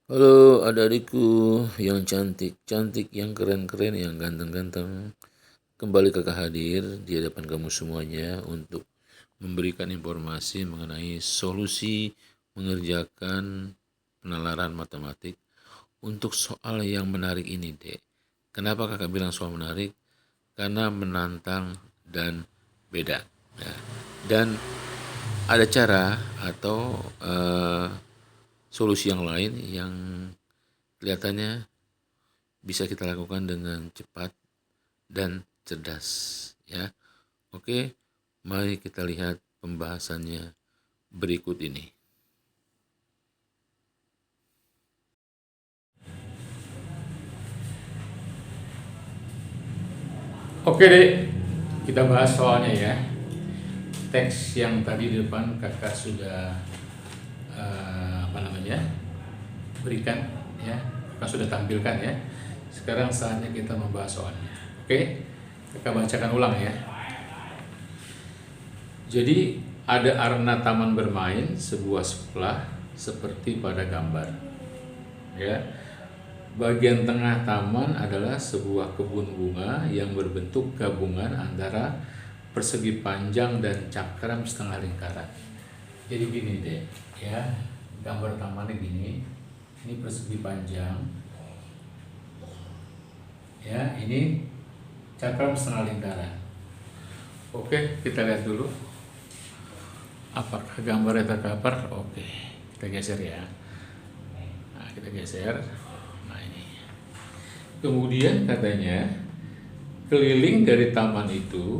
Halo adik-adikku yang cantik-cantik, yang keren-keren, yang ganteng-ganteng. Kembali kakak hadir di hadapan kamu semuanya untuk memberikan informasi mengenai solusi mengerjakan penalaran matematik untuk soal yang menarik ini, Dek. Kenapa kakak bilang soal menarik? Karena menantang dan beda. Ya. Dan ada cara atau solusi yang lain yang kelihatannya bisa kita lakukan dengan cepat dan cerdas, ya. Oke, mari kita lihat pembahasannya berikut ini. Oke deh, kita bahas soalnya ya. Teks yang tadi di depan kakak sudah berikan ya, kakak sudah tampilkan ya. Sekarang saatnya kita membahas soalnya. Oke, kakak bacakan ulang ya. Jadi ada arena taman bermain sebuah sekolah seperti pada gambar. Ya, bagian tengah taman adalah sebuah kebun bunga yang berbentuk gabungan antara persegi panjang dan cakram setengah lingkaran. Jadi gini deh, ya, gambar tamannya gini. Ini persegi panjang, ya, ini cakram setengah lingkaran. Oke, kita lihat dulu. Apakah gambarnya tercover? Oke, kita geser ya. Nah, kita geser. Nah, ini. Kemudian katanya keliling dari taman itu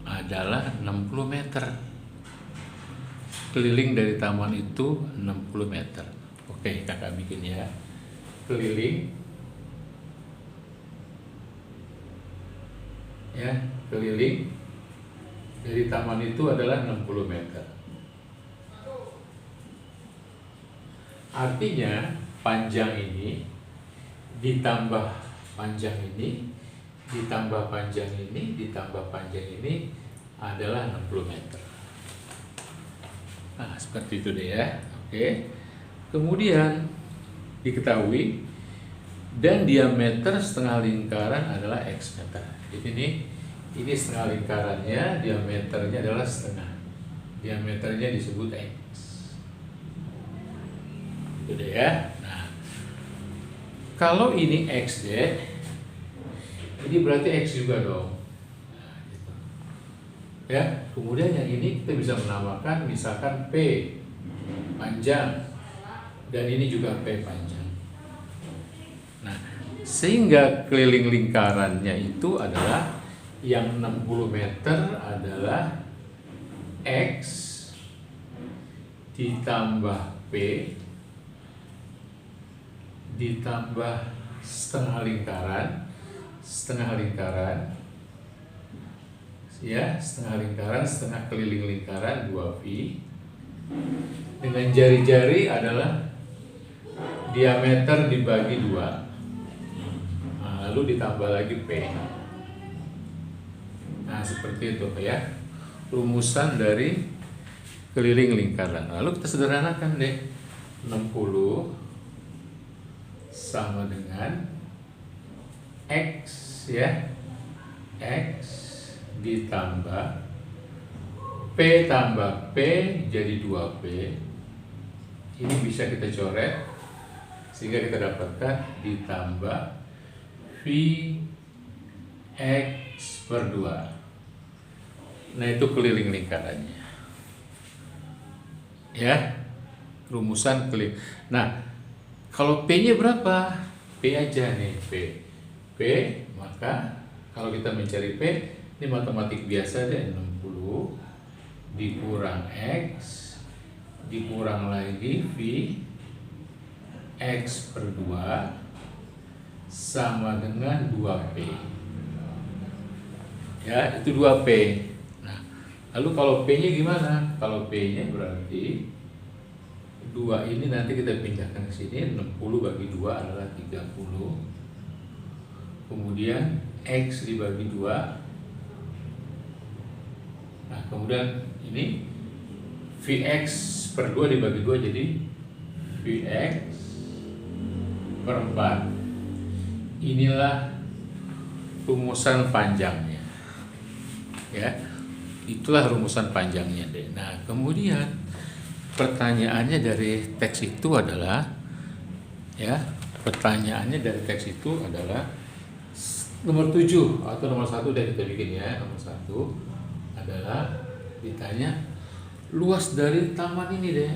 adalah 60 meter. Keliling dari taman itu 60 meter. Oke, kakak bikin ya. Keliling. Ya, keliling dari taman itu adalah 60 meter. Artinya panjang ini ditambah panjang ini ditambah panjang ini ditambah panjang ini adalah 60 meter. Nah, seperti itu deh ya. Oke. Kemudian diketahui dan diameter setengah lingkaran adalah X meter. Jadi ini setengah lingkarannya, diameternya adalah setengah. Diameternya disebut X. Itu deh ya. Nah, kalau ini X deh, ini berarti X juga dong. Nah, gitu. Ya, kemudian yang ini kita bisa menamakan misalkan P panjang dan ini juga P panjang. Nah, sehingga keliling lingkarannya itu adalah yang 60 meter adalah X ditambah P ditambah setengah lingkaran ya, setengah keliling lingkaran 2pi dengan jari-jari adalah diameter dibagi 2. Nah, lalu ditambah lagi P. Nah, seperti itu ya rumusan dari keliling lingkaran. Lalu kita sederhanakan deh. 60 sama dengan X ya. X ditambah P tambah P jadi 2P. Ini bisa kita coret sehingga kita dapatkan ditambah V X per 2. Nah, itu keliling lingkarannya. Ya, rumusan keliling. Nah, kalau P-nya berapa? P aja nih, P. P, maka kalau kita mencari P, ini matematik biasa deh, 60 dikurang X dikurang lagi V X per 2 sama dengan 2P. Ya, itu 2P. Nah, lalu kalau P-nya gimana? Kalau P-nya berarti 2 ini nanti kita pindahkan ke sini, 60 bagi 2 adalah 30. Kemudian X dibagi 2. Nah, kemudian ini Vx per 2 dibagi 2 jadi Vx per 4. Inilah rumusan panjangnya. Ya. Itulah rumusan panjangnya deh. Nah, kemudian pertanyaannya dari teks itu adalah nomor 7 atau nomor 1 dari kita bikin ya. Nomor 1 adalah ditanya luas dari taman ini deh.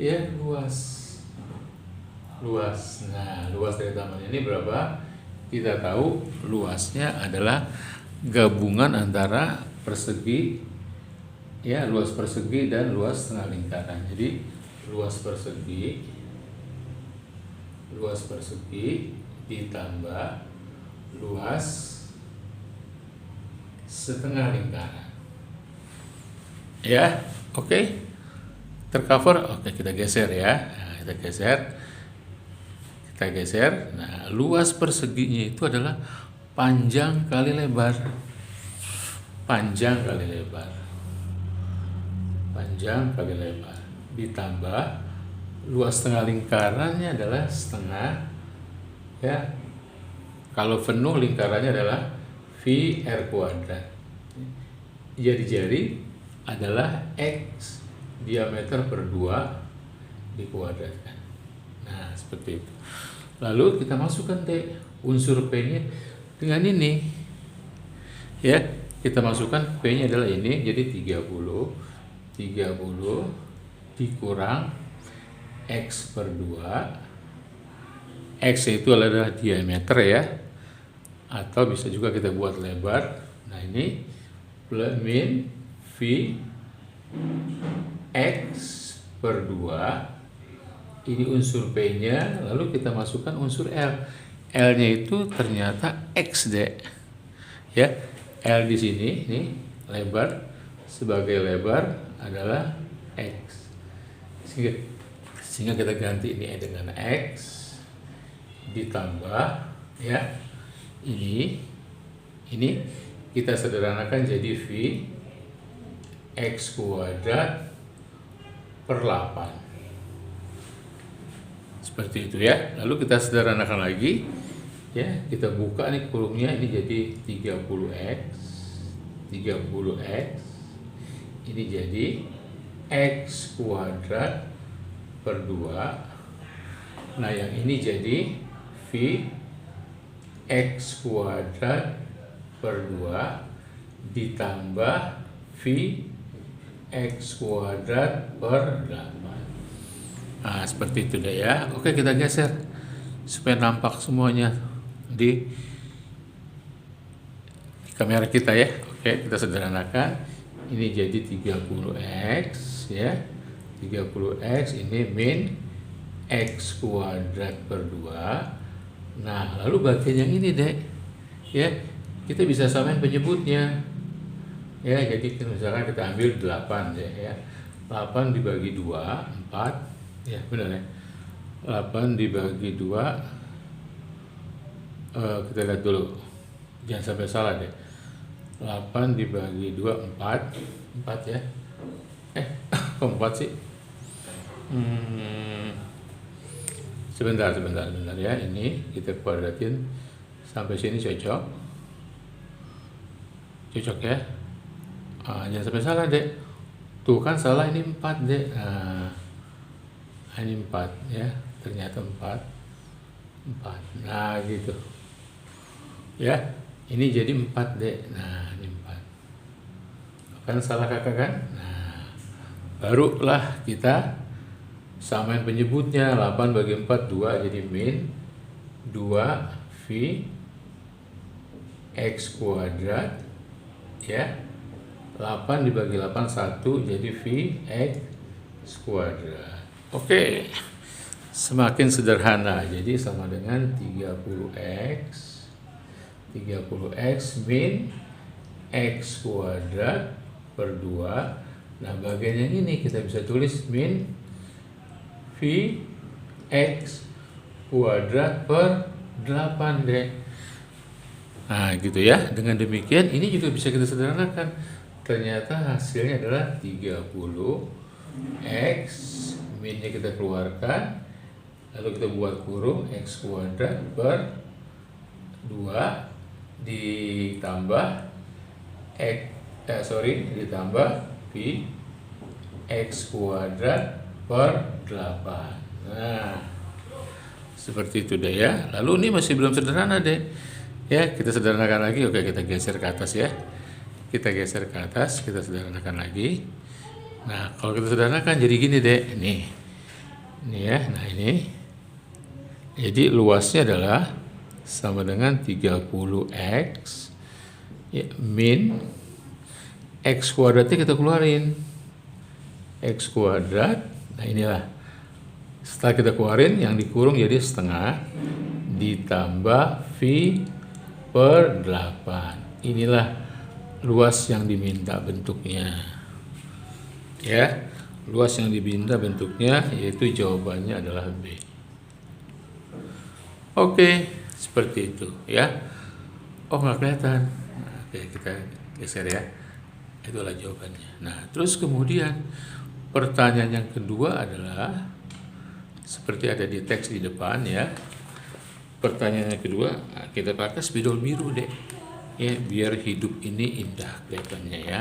Ya, luas. Nah, luas dari taman ini berapa? Kita tahu luasnya adalah gabungan antara persegi, ya, luas persegi dan luas setengah lingkaran. Jadi luas persegi ditambah luas setengah lingkaran. Ya, oke. Tercover. Oke, kita geser ya. Nah, kita geser. Nah, luas perseginya itu adalah panjang kali lebar. Ditambah luas setengah lingkarannya adalah setengah, ya. Kalau penuh lingkarannya adalah VR kuadrat. Jari-jari adalah X diameter per 2 dikuadratkan. Nah, seperti itu. Lalu kita masukkan unsur P-nya dengan ini. Ya, kita masukkan P-nya adalah ini, jadi 30 dikurang X per 2. X itu adalah diameter ya. Atau bisa juga kita buat lebar. Nah, ini min V X per 2. Ini unsur P-nya, lalu kita masukkan unsur L. L-nya itu ternyata X deh. Ya, L di sini, nih, lebar sebagai lebar adalah X. Sehingga kita ganti ini dengan X ditambah, ya, ini kita sederhanakan jadi V X kuadrat per 8. Seperti itu ya. Lalu kita sederhanakan lagi, ya, kita buka nih kurungnya, ini jadi 30x. Ini jadi X kuadrat per 2. Nah, yang ini jadi V X kuadrat per 2 ditambah V X kuadrat per 8. Nah, seperti itu deh ya. Oke, kita geser supaya nampak semuanya di kamera kita ya. Oke, kita sederhanakan. Ini jadi 30x ya. 30x ini min X kuadrat per 2. Nah, lalu bagian yang ini deh. Ya, kita bisa samain penyebutnya. Ya, jadi misalkan kita ambil 8 deh ya. 8 dibagi 2, 4. Ya, benar ya. 8 dibagi 2, kita lihat dulu. Jangan sampai salah deh. 8 dibagi 2, 4. 4 ya. Kok 4 sih? Sebentar ya. Ini kita kuadratin sampai sini cocok ya. Jangan sampai salah deh. Tuh kan salah, ini 4 deh. Ini 4 ya, ternyata 4. Nah, gitu ya. Ini jadi 4 deh. Nah, ini 4 kan salah kakak kan. Nah, barulah kita samain penyebutnya. 8 bagi 4 2, jadi min 2 V X kuadrat ya. 8 dibagi 8 1, jadi V X kuadrat. Oke, semakin sederhana, jadi sama dengan 30x min X kuadrat per 2. Nah, bagian yang ini kita bisa tulis min V X kuadrat per 8 deh. Nah, gitu ya. Dengan demikian, ini juga bisa kita sederhanakan. Ternyata hasilnya adalah 30x, minnya kita keluarkan, Lalu kita buat kurung X kuadrat per 2 ditambah ditambah Pi X kuadrat per 8. Nah, seperti itu deh ya. Lalu ini masih belum sederhana deh. Ya, kita sederhanakan lagi. Oke, kita geser ke atas ya. Kita geser ke atas, kita sederhanakan lagi. Nah, kalau kita sederhanakan jadi gini deh. Nih. Ini ya. Nah, ini. Jadi luasnya adalah sama dengan 30x ya, min X kuadratnya kita keluarin. X kuadrat. Nah, inilah. Setelah kita keluarin, yang dikurung jadi setengah ditambah V per 8. Inilah luas yang diminta bentuknya. Ya, luas yang diminta bentuknya yaitu jawabannya adalah B. Oke, seperti itu ya. Oh, nggak kelihatan. Nah, oke, kita geser ya. Itulah jawabannya. Nah, terus kemudian pertanyaan yang kedua adalah seperti ada di teks di depan ya. Pertanyaan yang kedua, kita pakai spidol biru deh. Ya, biar hidup ini indah kelihatannya ya.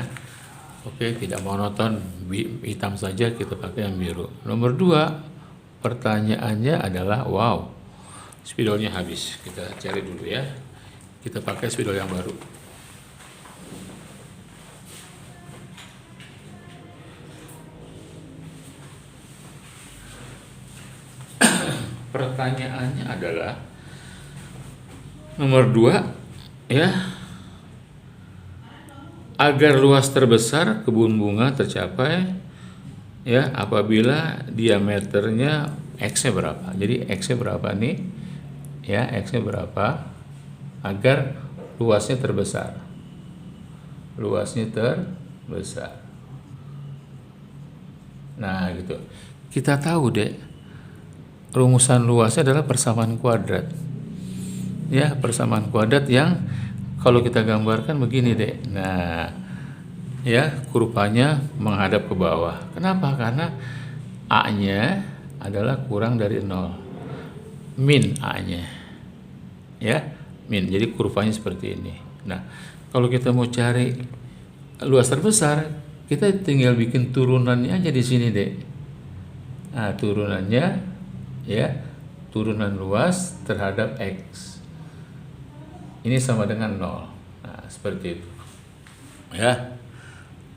Oke, tidak monoton hitam saja, kita pakai yang biru. Nomor 2, pertanyaannya adalah wow, spidolnya habis. Kita cari dulu ya. Kita pakai spidol yang baru. Pertanyaannya adalah nomor 2 ya, agar luas terbesar kebun bunga tercapai ya apabila diameternya X-nya berapa. Jadi X-nya berapa nih ya, X-nya berapa agar luasnya terbesar. Luasnya terbesar. Nah gitu. Kita tahu deh rumusan luasnya adalah persamaan kuadrat. Ya, persamaan kuadrat yang kalau kita gambarkan begini deh. Nah, ya, kurvanya menghadap ke bawah. Kenapa? Karena A-nya adalah kurang dari 0. Min A-nya. Ya, min. Jadi kurvanya seperti ini. Nah, kalau kita mau cari luas terbesar, kita tinggal bikin turunannya aja di sini deh. Nah, turunannya ya, turunan luas terhadap X ini sama dengan 0. Nah, seperti itu ya.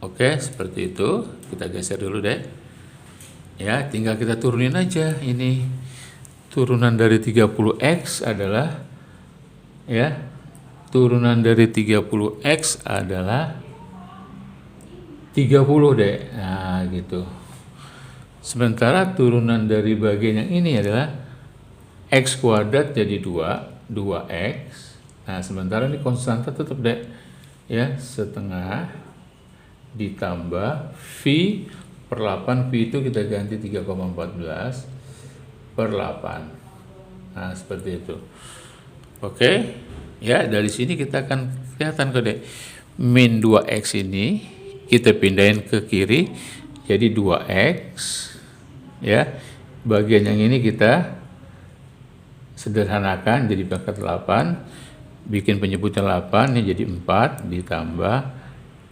Oke, seperti itu. Kita geser dulu deh ya, tinggal kita turunin aja. Ini turunan dari 30x adalah ya, turunan dari 30x adalah 30 deh. Nah gitu. Sementara turunan dari bagian yang ini adalah X kuadrat jadi 2x. Nah, sementara ini konstanta tetap deh. Ya, setengah ditambah V per 8. V itu kita ganti 3,14 per 8. Nah, seperti itu. Oke. Ya, dari sini kita akan kelihatan kok deh. Min 2x ini kita pindahin ke kiri jadi 2x. Ya, bagian yang ini kita sederhanakan jadi pangkat 8, bikin penyebutan 8 ini jadi 4 ditambah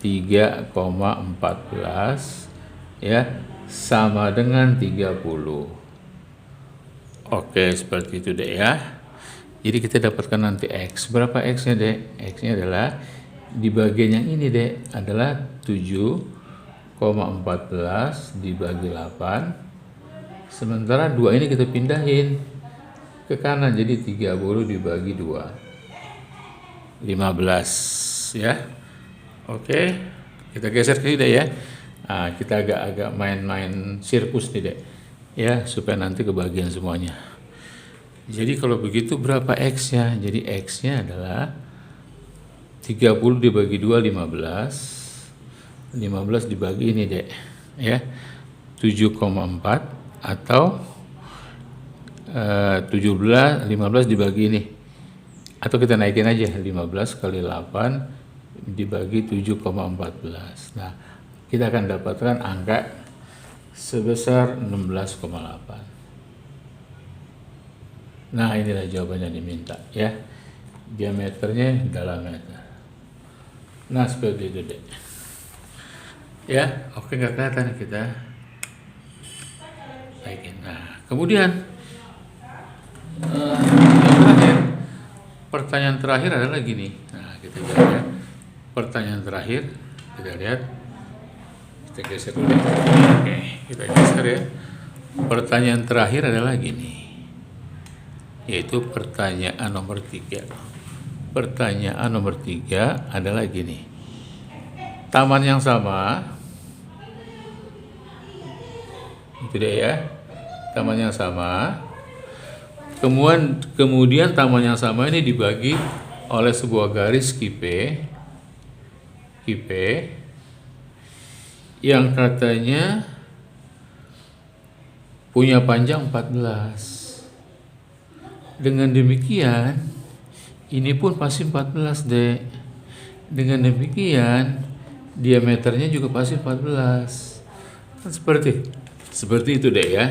3,14 ya sama dengan 30. Oke, seperti itu deh ya. Jadi kita dapatkan nanti X. Berapa X-nya deh? X-nya adalah di bagian yang ini deh adalah 7,14 dibagi 8. Sementara 2 ini kita pindahin ke kanan jadi 30 dibagi 2. 15 ya. Oke, kita geser ke sini ya. Nah, kita agak-agak main-main sirkus nih deh. Ya, supaya nanti kebagian semuanya. Jadi kalau begitu berapa X-nya? Jadi X-nya adalah 30 dibagi 2 15. 15 dibagi ini deh ya. 7,4 atau 15 dibagi ini, atau kita naikin aja 15 kali 8 dibagi 7,14. Nah, kita akan dapatkan angka sebesar 16,8. Nah, inilah jawabannya diminta ya. Diameternya dalam meter. Nah, seperti itu deh. Ya, oke, nggak kelihatan kita. Baik. Nah, kemudian yang terakhir, pertanyaan terakhir adalah gini. Nah, kita lihat ya. Pertanyaan terakhir, kita lihat. Kita geser dulu. Oke, kita geser ya. Pertanyaan terakhir adalah gini. Yaitu pertanyaan nomor 3. Pertanyaan nomor 3 adalah gini. Taman yang sama, itu deh ya. Taman yang sama. Kemudian taman yang sama ini dibagi oleh sebuah garis kipe yang katanya punya panjang 14. Dengan demikian, ini pun pasti 14, Dek. Dengan demikian, diameternya juga pasti 14. Kan seperti itu, Dek ya.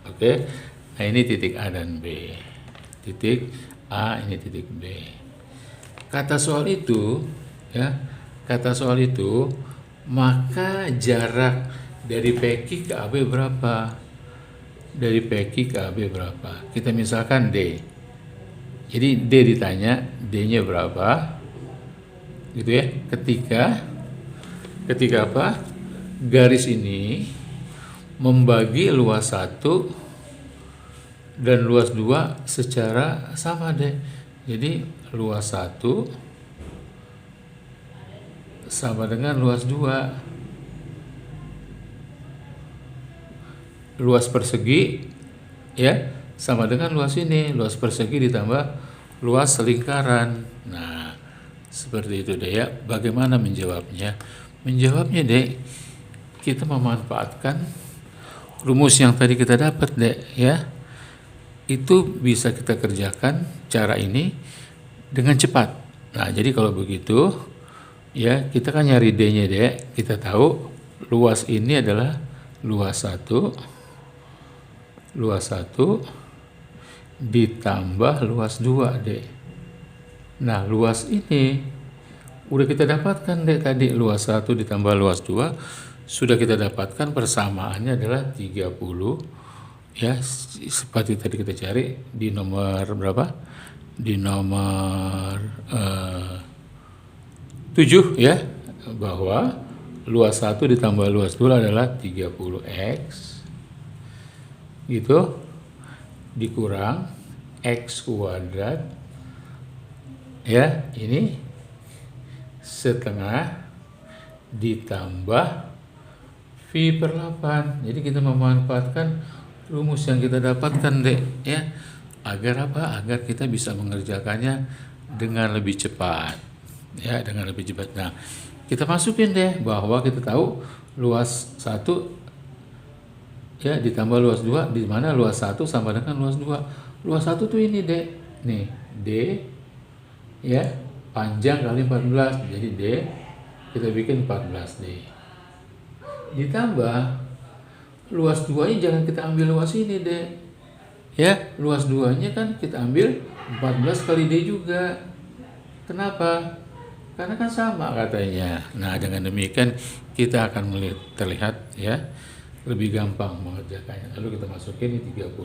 Oke. Nah, ini titik A dan B. Titik A, ini titik B. Kata soal itu, ya. Kata soal itu, maka jarak dari PQ ke AB berapa? Dari PQ ke AB berapa? Kita misalkan D. Jadi D ditanya, D-nya berapa? Gitu ya. Ketika apa? Garis ini membagi luas 1 dan luas 2 secara sama, deh. Jadi luas 1 sama dengan luas 2. Luas persegi ya sama dengan luas ini, luas persegi ditambah luas lingkaran. Nah, seperti itu deh ya. Bagaimana menjawabnya? Menjawabnya, Dek, kita memanfaatkan rumus yang tadi kita dapat, Dek, ya. Itu bisa kita kerjakan cara ini dengan cepat. Nah, jadi kalau begitu ya, kita kan nyari D-nya, Dek. Kita tahu luas ini adalah luas 1 ditambah luas 2, Dek. Nah, luas ini udah kita dapatkan, Dek, tadi luas 1 ditambah luas 2 sudah kita dapatkan, persamaannya adalah 30 ya, seperti tadi kita cari di nomor berapa? Di nomor 7 ya, bahwa luas 1 ditambah luas 2 adalah 30x gitu, dikurang x kuadrat ya, ini setengah ditambah V per 8. Jadi kita memanfaatkan rumus yang kita dapatkan, Dek, ya, agar apa? Agar kita bisa mengerjakannya dengan lebih cepat ya, dengan lebih cepat. Nah, kita masukin deh bahwa kita tahu luas 1 ya ditambah luas 2, di mana luas 1 sama dengan luas 2. Luas 1 tuh ini, Dek. Nih, D ya, panjang kali 14. Jadi D kita bikin 14D. Ditambah luas 2-nya jangan kita ambil luas ini, Dek. Ya, luas 2-nya kan kita ambil 14 kali D juga. Kenapa? Karena kan sama katanya. Nah, dengan demikian kita akan terlihat ya lebih gampang mengerjakannya. Lalu kita masukin ini 30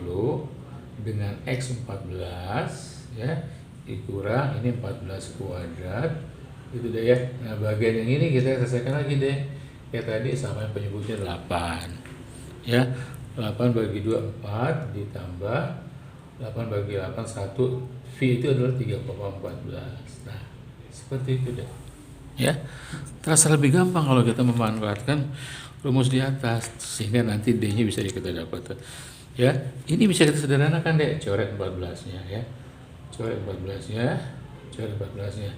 dengan X 14 ya, dikurang ini 14 kuadrat. Itu deh ya. Nah, bagian yang ini kita selesaikan lagi, deh. Kayak tadi sama yang penyebutnya 8. Ya. 8 bagi 2 4 ditambah 8 bagi 8 1. V itu adalah 3,14. Nah, seperti itu deh. Ya. Terasa lebih gampang kalau kita memanfaatkan rumus di atas, sehingga nanti D-nya bisa kita dapat. Ya, ini bisa kita sederhanakan, deh, coret 14-nya ya. Coret 14-nya, coret 14-nya.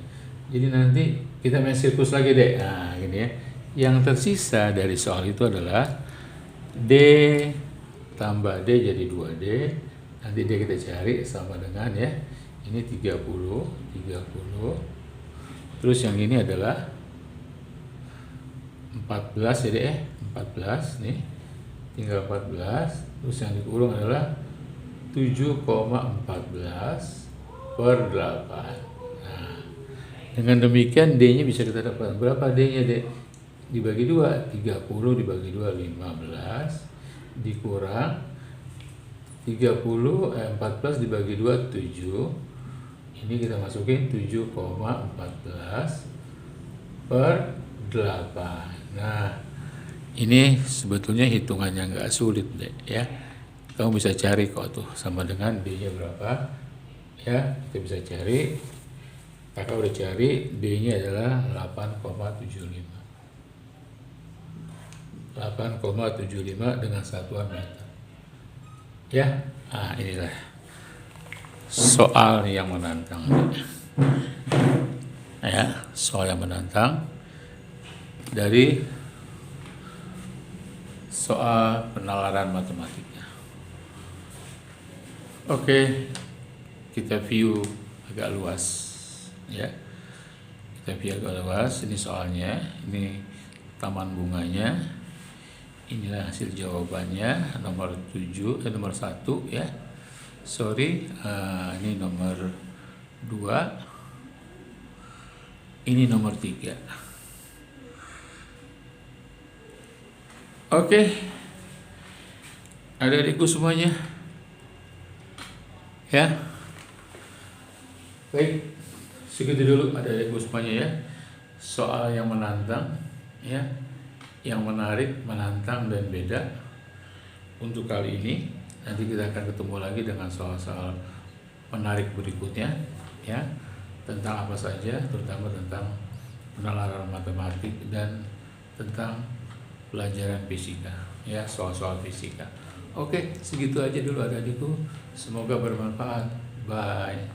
Jadi nanti kita main sirkus lagi, deh. Nah, gini ya. Yang tersisa dari soal itu adalah D tambah D jadi 2D. Nanti D kita cari sama dengan ya. Ini 30. Terus yang ini adalah 14 ya, deh. 14 nih. Tinggal 14. Terus yang dikurung adalah 7,14 per 8. Nah, dengan demikian D-nya bisa kita dapat. Berapa D-nya, Dek? Dibagi 2, 30 dibagi 2, 15. Dikurang 14 dibagi 2, 7. Ini kita masukin 7,14 per 8. Nah, ini sebetulnya hitungannya nggak sulit, Dek, ya. Kamu bisa cari kok tuh sama dengan D-nya berapa. Ya, kita bisa cari. Kakak udah cari, D-nya adalah 8,75. 8,75 dengan satuan meter. Ya, inilah soal yang menantang. Ya, soal yang menantang dari soal penalaran matematika. Oke, kita view agak luas, ya. Kita view agak luas. Ini soalnya, ini taman bunganya. Inilah hasil jawabannya, nomor 1 ya. Sorry, ini nomor 2. Ini nomor 3. Oke. Adik-adikku semuanya. Ya. Baik. Segitu dulu adik-adikku semuanya ya. Soal yang menantang ya. Yang menarik, menantang dan beda untuk kali ini. Nanti kita akan ketemu lagi dengan soal-soal menarik berikutnya ya, tentang apa saja, terutama tentang penalaran matematik dan tentang pelajaran fisika ya, soal-soal fisika. Oke, segitu aja dulu adik-adikku. Semoga bermanfaat. Bye.